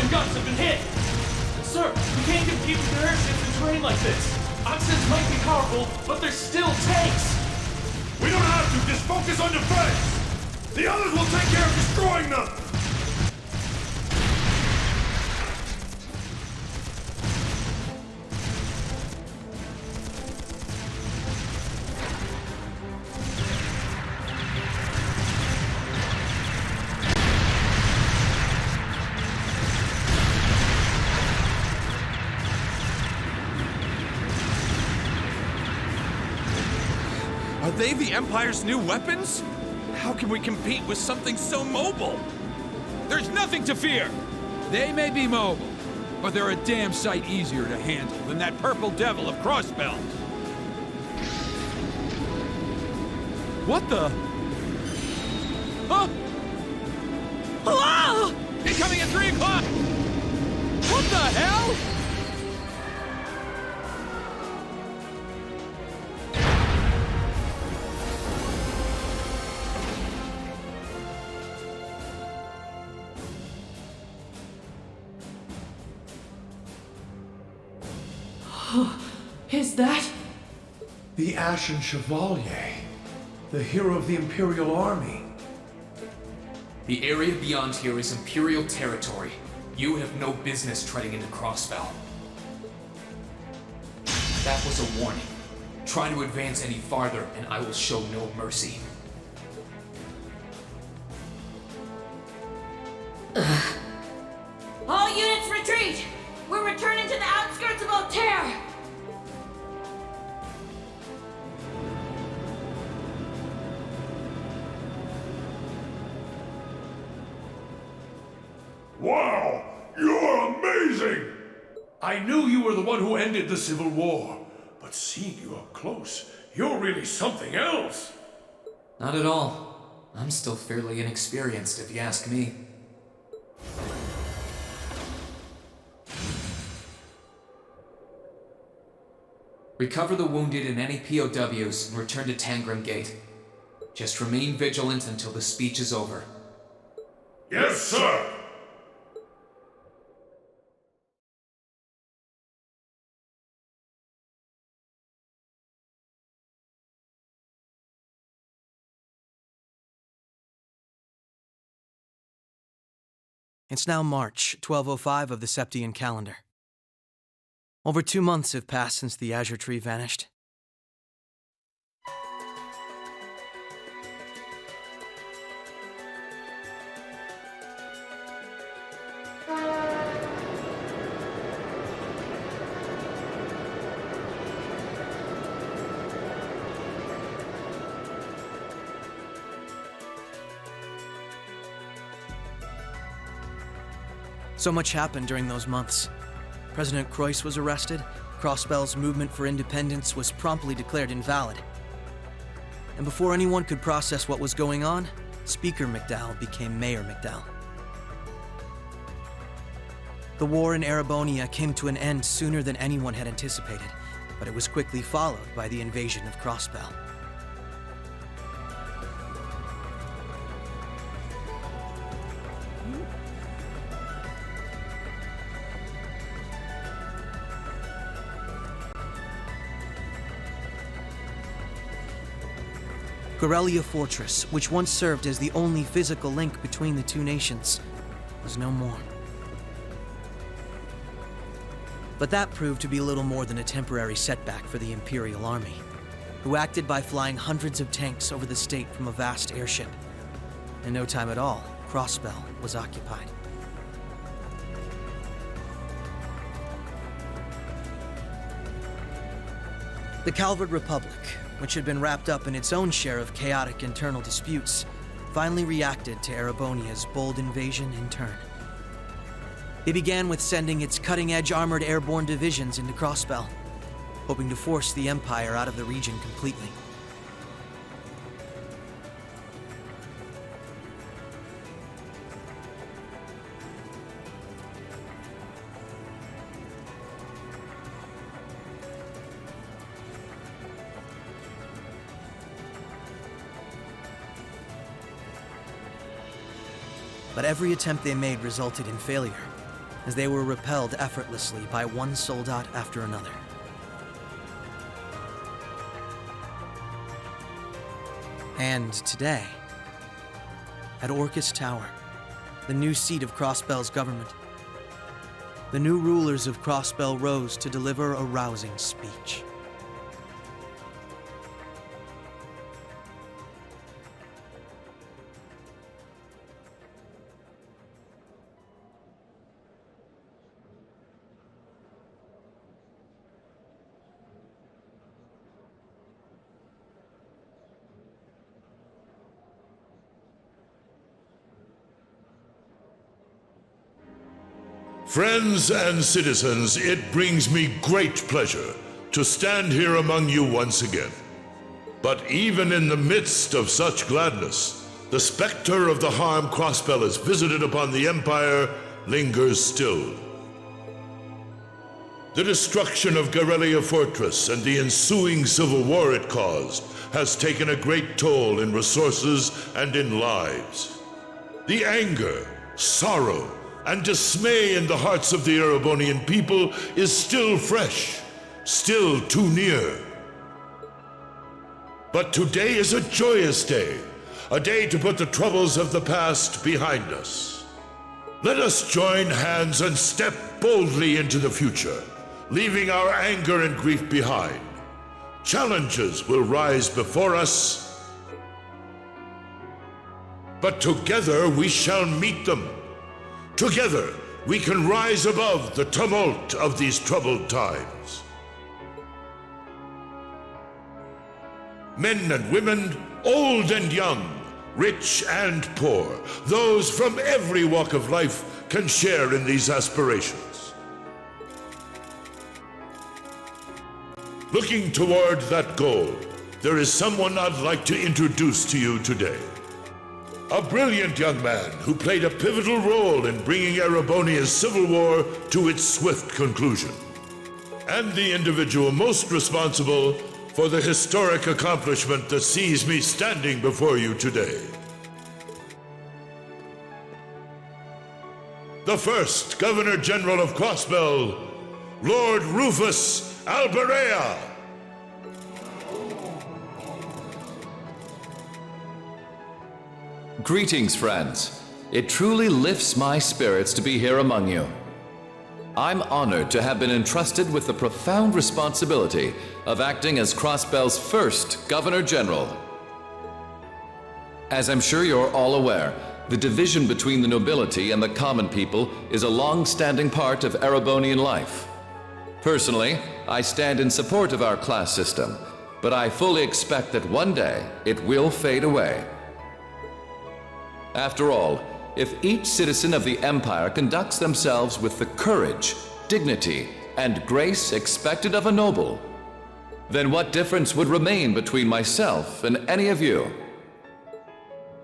guns have been hit! Sir, we can't compete with their airships in terrain like this. Oxens might be powerful, but they're still tanks! We don't have to, just focus on defense! The others will take care of destroying them! Are they the Empire's new weapons? How can we compete with something so mobile? There's nothing to fear! They may be mobile, but they're a damn sight easier to handle than that purple devil of Crossbell. What the? Huh? Ah! Incoming at 3 o'clock! What the hell? Is that? The Ashen Chevalier, the hero of the Imperial Army. The area beyond here is Imperial territory. You have no business treading into Crossbell. That was a warning. Try to advance any farther, and I will show no mercy. All units retreat! We're returning to the outskirts of Otair! Wow! You're amazing! I knew you were the one who ended the Civil War, but seeing you up close, you're really something else! Not at all. I'm still fairly inexperienced, if you ask me. Recover the wounded and any POWs and return to Tangram Gate. Just remain vigilant until the speech is over. Yes, sir! It's now March 1205 of the Septian calendar. Over 2 months have passed since the Azure Tree vanished. So much happened during those months. President Croix was arrested, Crossbell's movement for independence was promptly declared invalid. And before anyone could process what was going on, Speaker McDowell became Mayor McDowell. The war in Erebonia came to an end sooner than anyone had anticipated, but it was quickly followed by the invasion of Crossbell. Guerrilla Fortress, which once served as the only physical link between the two nations, was no more. But that proved to be little more than a temporary setback for the Imperial Army, who acted by flying hundreds of tanks over the state from a vast airship. In no time at all, Crossbell was occupied. The Calvard Republic, which had been wrapped up in its own share of chaotic internal disputes, finally reacted to Erebonia's bold invasion in turn. It began with sending its cutting-edge armored airborne divisions into Crossbell, hoping to force the Empire out of the region completely. But every attempt they made resulted in failure, as they were repelled effortlessly by one soldat after another. And today, at Orcus Tower, the new seat of Crossbell's government, the new rulers of Crossbell rose to deliver a rousing speech. Friends and citizens, it brings me great pleasure to stand here among you once again. But even in the midst of such gladness, the specter of the harm Crossbell has visited upon the Empire lingers still. The destruction of Guerrilla Fortress and the ensuing civil war it caused has taken a great toll in resources and in lives. The anger, sorrow, and dismay in the hearts of the Erebonian people is still fresh, still too near. But today is a joyous day, a day to put the troubles of the past behind us. Let us join hands and step boldly into the future, leaving our anger and grief behind. Challenges will rise before us, but together we shall meet them. Together, we can rise above the tumult of these troubled times. Men and women, old and young, rich and poor, those from every walk of life can share in these aspirations. Looking toward that goal, there is someone I'd like to introduce to you today. A brilliant young man who played a pivotal role in bringing Erebonia's Civil War to its swift conclusion, and the individual most responsible for the historic accomplishment that sees me standing before you today. The first Governor General of Crossbell, Lord Rufus Alberea. Greetings, friends. It truly lifts my spirits to be here among you. I'm honored to have been entrusted with the profound responsibility of acting as Crossbell's first Governor General. As I'm sure you're all aware, the division between the nobility and the common people is a long-standing part of Erebonian life. Personally, I stand in support of our class system, but I fully expect that one day it will fade away. After all, if each citizen of the Empire conducts themselves with the courage, dignity, and grace expected of a noble, then what difference would remain between myself and any of you?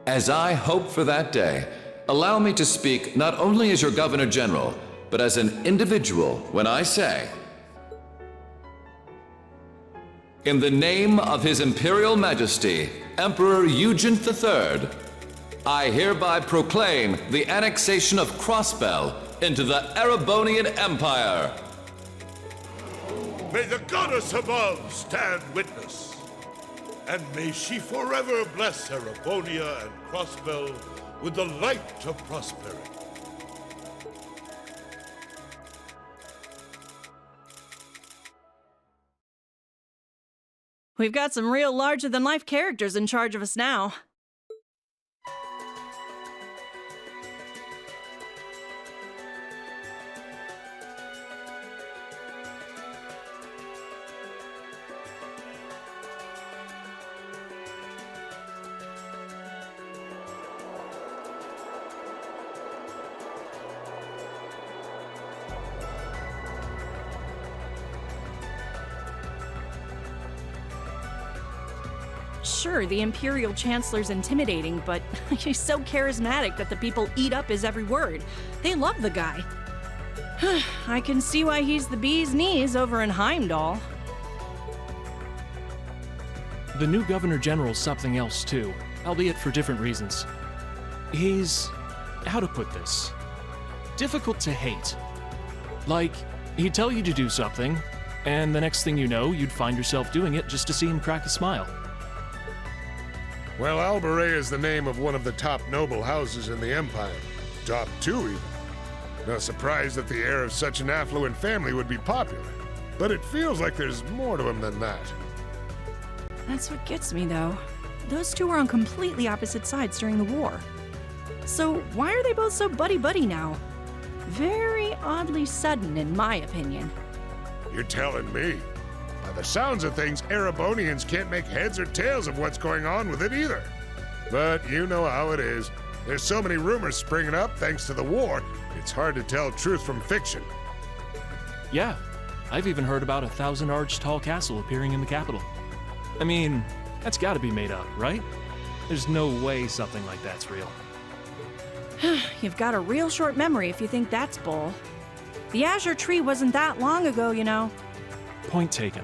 As I hope for that day, allow me to speak not only as your Governor General, but as an individual when I say, in the name of His Imperial Majesty, Emperor Eugene III, I hereby proclaim the annexation of Crossbell into the Erebonian Empire. May the goddess above stand witness. and may she forever bless Erebonia and Crossbell with the light of prosperity. We've got some real larger-than-life characters in charge of us now. Sure, the Imperial Chancellor's intimidating, but he's so charismatic that the people eat up his every word. They love the guy. I can see why he's the bee's knees over in Heimdall. The new Governor General's something else too, albeit for different reasons. He's... how to put this? Difficult to hate. Like, he'd tell you to do something, and the next thing you know, you'd find yourself doing it just to see him crack a smile. Well, Alburay is the name of one of the top noble houses in the Empire. Top 2, even. No surprise that the heir of such an affluent family would be popular. But it feels like there's more to him than that. That's what gets me, though. Those two were on completely opposite sides during the war. So why are they both so buddy-buddy now? Very oddly sudden, in my opinion. You're telling me. By the sounds of things, Erebonians can't make heads or tails of what's going on with it either. But you know how it is. There's so many rumors springing up thanks to the war, it's hard to tell truth from fiction. Yeah, I've even heard about a 1,000-arch-tall castle appearing in the capital. I mean, that's gotta be made up, right? There's no way something like that's real. You've got a real short memory if you think that's bull. The Azure Tree wasn't that long ago, you know. Point taken.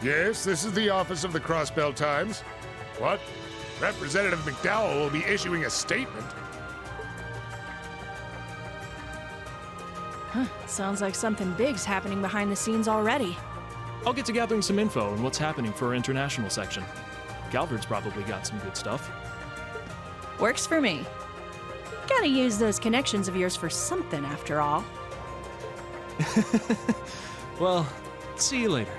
Yes, this is the office of the Crossbell Times. What? Representative McDowell will be issuing a statement. Sounds like something big's happening behind the scenes already. I'll get to gathering some info on what's happening for our international section. Galvard's probably got some good stuff. Works for me. Gotta use those connections of yours for something, after all. Well, see you later.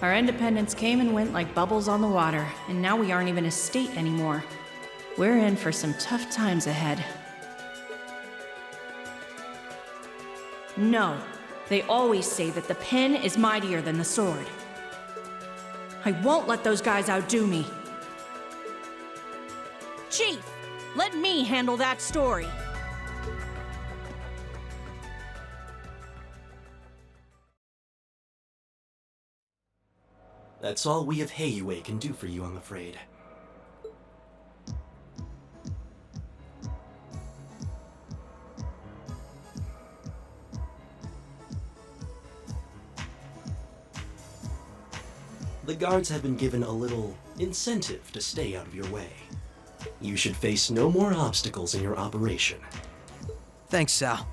Our independence came and went like bubbles on the water, and now we aren't even a state anymore. We're in for some tough times ahead. No, they always say that the pen is mightier than the sword. I won't let those guys outdo me. Chief, let me handle that story. That's all we of Heiyue can do for you, I'm afraid. The guards have been given a little incentive to stay out of your way. You should face no more obstacles in your operation. Thanks, Sal.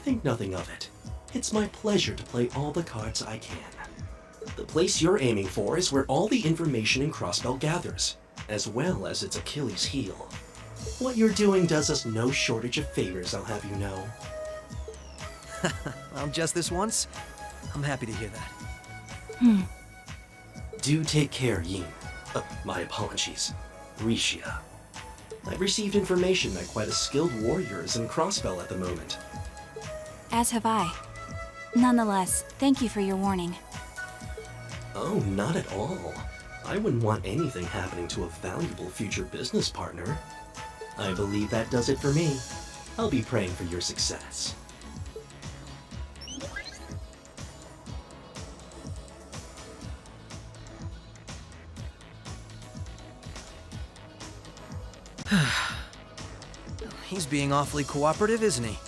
Think nothing of it. It's my pleasure to play all the cards I can. The place you're aiming for is where all the information in Crossbell gathers, as well as its Achilles heel. What you're doing does us no shortage of favors, I'll have you know. Well, just this once? I'm happy to hear that. Do take care, Yin. My apologies. Rixia. I've received information that quite a skilled warrior is in Crossbell at the moment. As have I. Nonetheless, thank you for your warning. Oh, not at all. I wouldn't want anything happening to a valuable future business partner. I believe that does it for me. I'll be praying for your success. He's being awfully cooperative, isn't he?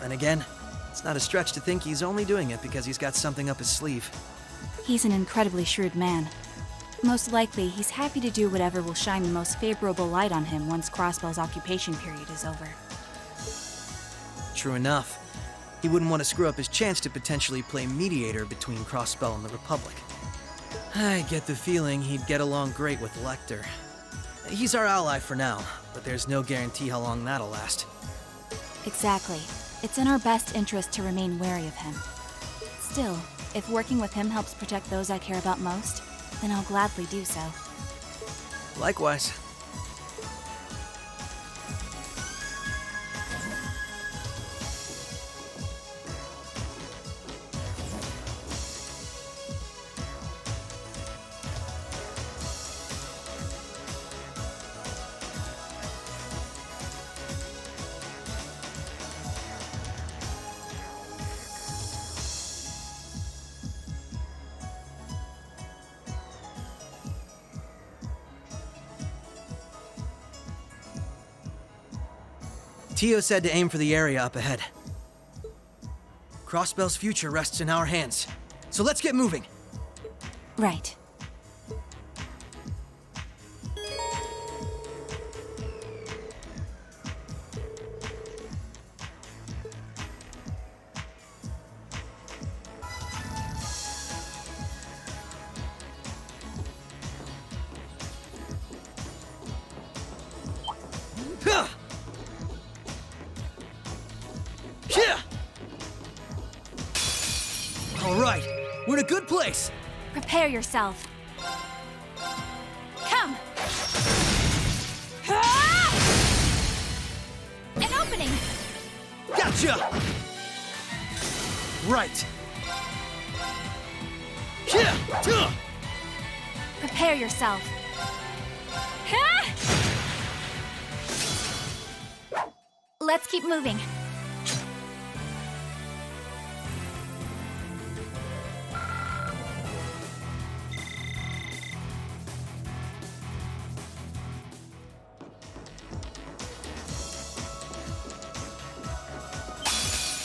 And again, it's not a stretch to think he's only doing it because he's got something up his sleeve. He's an incredibly shrewd man. Most likely, he's happy to do whatever will shine the most favorable light on him once Crossbell's occupation period is over. True enough. He wouldn't want to screw up his chance to potentially play mediator between Crossbell and the Republic. I get the feeling he'd get along great with Lecter. He's our ally for now, but there's no guarantee how long that'll last. Exactly. It's in our best interest to remain wary of him. Still, if working with him helps protect those I care about most, then I'll gladly do so. Likewise. Tio said to aim for the area up ahead. Crossbell's future rests in our hands, so let's get moving. Right. All right, we're in a good place. Prepare yourself. Come! An opening! Gotcha! Right. Prepare yourself. Let's keep moving.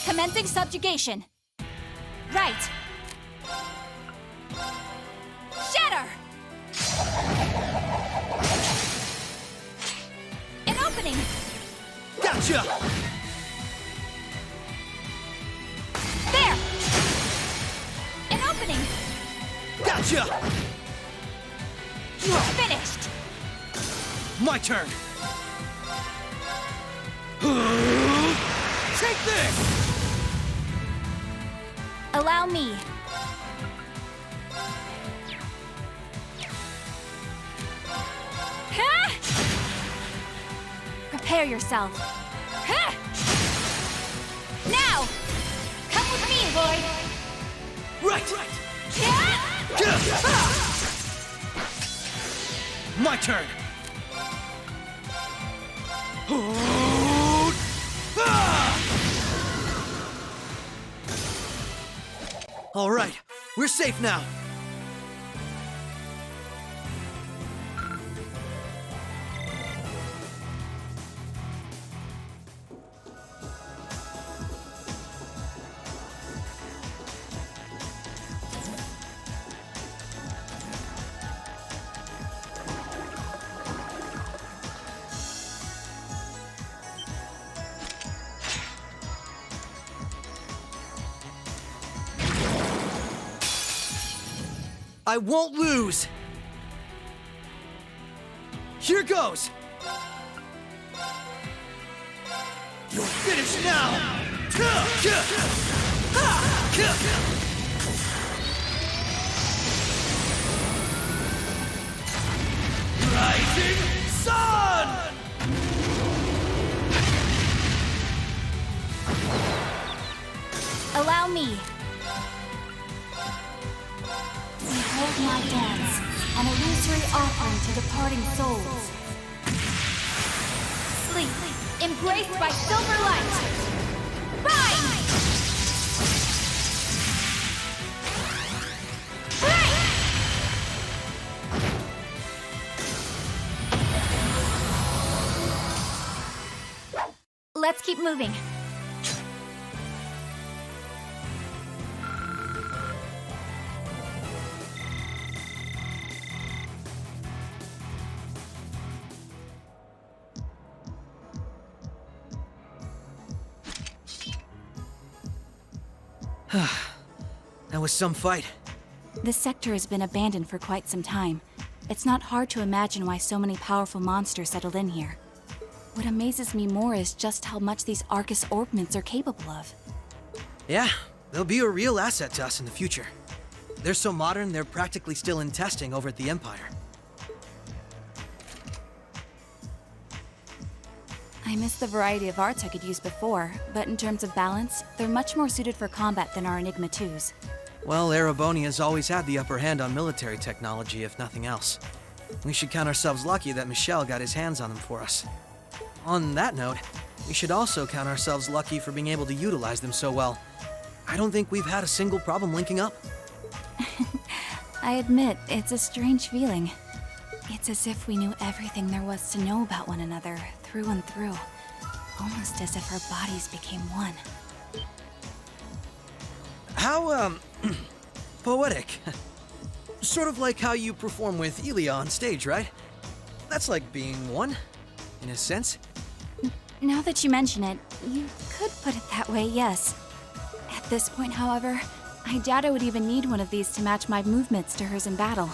Commencing subjugation. Right. Shatter! An opening! Gotcha! There! An opening! Gotcha! Finished! My turn! Take this! Allow me. Prepare yourself. Now! Come with me, Lloyd! Right! My turn! All right, we're safe now. I won't lose! Here goes! You're finished now! Rising Sun! Allow me. Behold my dance, an illusory offering to departing souls. Sleep, embraced by silver light. Rise! Let's keep moving. That was some fight. This sector has been abandoned for quite some time. It's not hard to imagine why so many powerful monsters settled in here. What amazes me more is just how much these Arcus orbments are capable of. Yeah, they'll be a real asset to us in the future. They're so modern, they're practically still in testing over at the Empire. I miss the variety of arts I could use before, but in terms of balance, they're much more suited for combat than our Enigma 2s. Well, Erebonia's always had the upper hand on military technology, if nothing else. We should count ourselves lucky that Michel got his hands on them for us. On that note, we should also count ourselves lucky for being able to utilize them so well. I don't think we've had a single problem linking up. I admit, it's a strange feeling. It's as if we knew everything there was to know about one another, through and through. Almost as if our bodies became one. How, poetic. Sort of like how you perform with Elia on stage, right? That's like being one, in a sense. Now that you mention it, you could put it that way, yes. At this point, however, I doubt I would even need one of these to match my movements to hers in battle.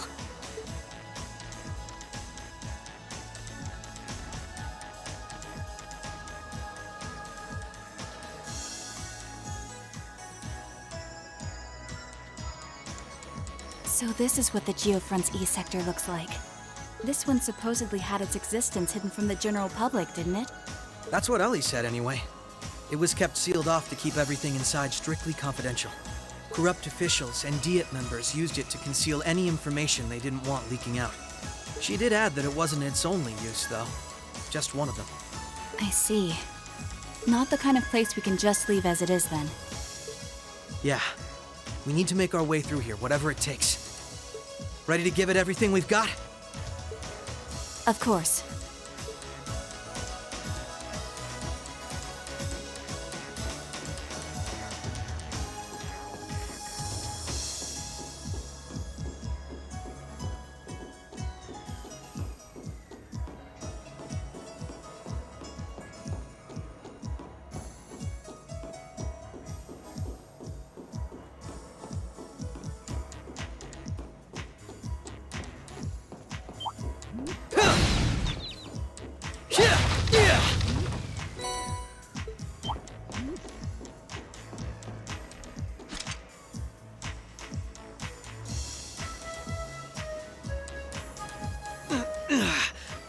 So this is what the Geofront's E sector looks like. This one supposedly had its existence hidden from the general public, didn't it? That's what Ellie said anyway. It was kept sealed off to keep everything inside strictly confidential. Corrupt officials and Diet members used it to conceal any information they didn't want leaking out. She did add that it wasn't its only use, though. Just one of them. I see. Not the kind of place we can just leave as it is, then. Yeah. We need to make our way through here, whatever it takes. Ready to give it everything we've got? Of course.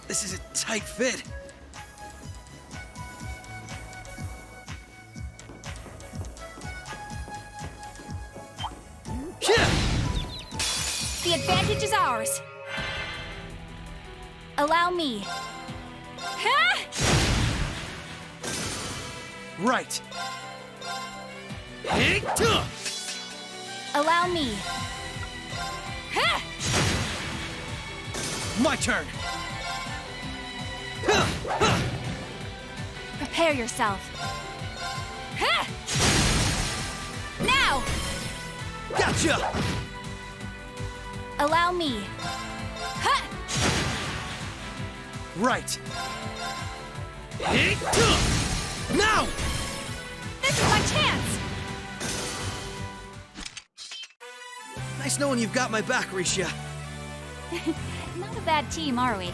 This is a tight fit. The advantage is ours. Allow me. Right. Allow me. My turn. Prepare yourself. Now! Gotcha! Allow me. Right. Now! This is my chance! Nice knowing you've got my back, Rixia. Not a bad team, are we?